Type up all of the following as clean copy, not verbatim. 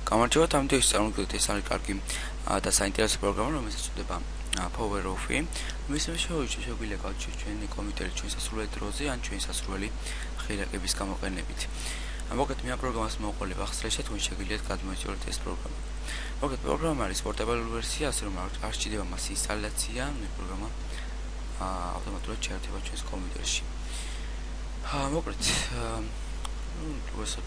გამარჯობა, თამით ის წარმოგიდგენთ ეს არის კარგი და საინტერესო პროგრამა, რომელსაც ეწოდება Power of-ი. მის შეგვიძლია გავჩვენოთ ჩვენი კომპიუტერი ჩვენს სასურველი დროზე ან ჩვენი სასურველი ხილაკების გამოყენებით. მოკლედ მე ამ პროგრამას მოვყოლებ ახსრეშე თუ შეგიძლიათ გადმოიწვიოთ ეს პროგრამა. მოკლედ პროგრამა არის პორტაბელი ვერსია, ასე რომ არ სჭირდება მას ინსტალაცია, მე პროგრამა ავტომატურად შეერთება ჩვენს კომპიუტერში. მოკლედ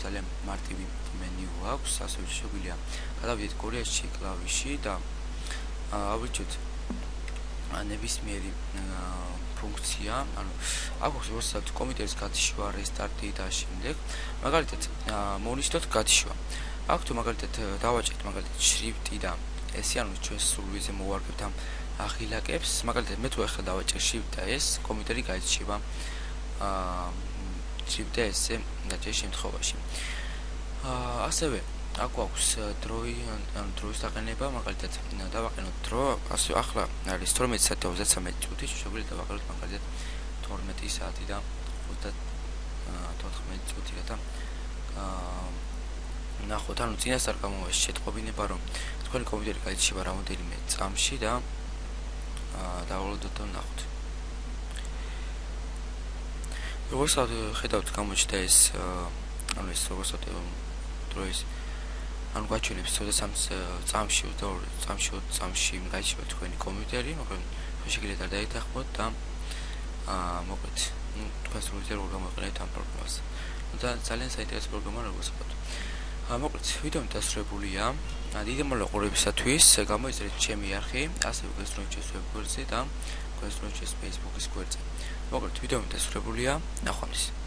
ძალიან მარტივი მენიუ აქვს, ასევე შეგვიძლია გადავიდეთ კორეაში კლავიში და ავირჩიოთ ნებისმიერი ფუნქცია, ანუ აქვს როდესაც კომპიუტერის გათიშვა, რესტარტი და შემდეგ, მაგალითად მოვნიშნოთ გათიშვა. აქ თუ მაგალითად დავაჭერთ მაგალითად შრიფტი და ესე ანუ ჩვენს სურვილზე მოვარგებთ ამ ახილაკებს, მაგალითად მე თუ ახლა დავაჭერ შრიფტ და ეს კომპიუტერი გაიჩება შრიფტი ესე გაჭრის შემთხვევაში. ასევე აქ აქვს დროის დაყენება, მაგალითად დავაყენოთ დრო, ასე ახლა არის 12 საათი 33 წუთი, შეგვიძლია დავაყენოთ მაგალითად 12 საათი და 34 წუთი და ნახოთ, ანუ წინასწარ გამოვაში შეტყობინება, რომ თქვენი კომპიუტერი გაიჩება რამოდენიმე წამში და დავალოდოთ და ნახოთ. როგორც ხედავთ, გამოჩნდა ეს ანუ ეს როგორც დროის ანუ გაჩვენებს 23 წამში 22 წამში გაიჩება თქვენი კომპიუტერი, მაგრამ შეგიძლიათ არ დაეთანხმოთ და მოკლედ თქვენს როლზე როგორ გამოიყენებთ ამ პროგრამას. და ძალიან საინტერესო პროგრამა როგორც ვთქვათ. მოკლედ ვიდეო დასრულებულია. დიდი მოგყურებისათვის გამოიწერეთ ჩემი არხი, ასევე გესწრებით ჩემს ვებგვერდზე და გესწრებით ჩემს Facebook-ის გვერდზე. მოკლედ ვიდეო დასრულებულია. ნახვამდის.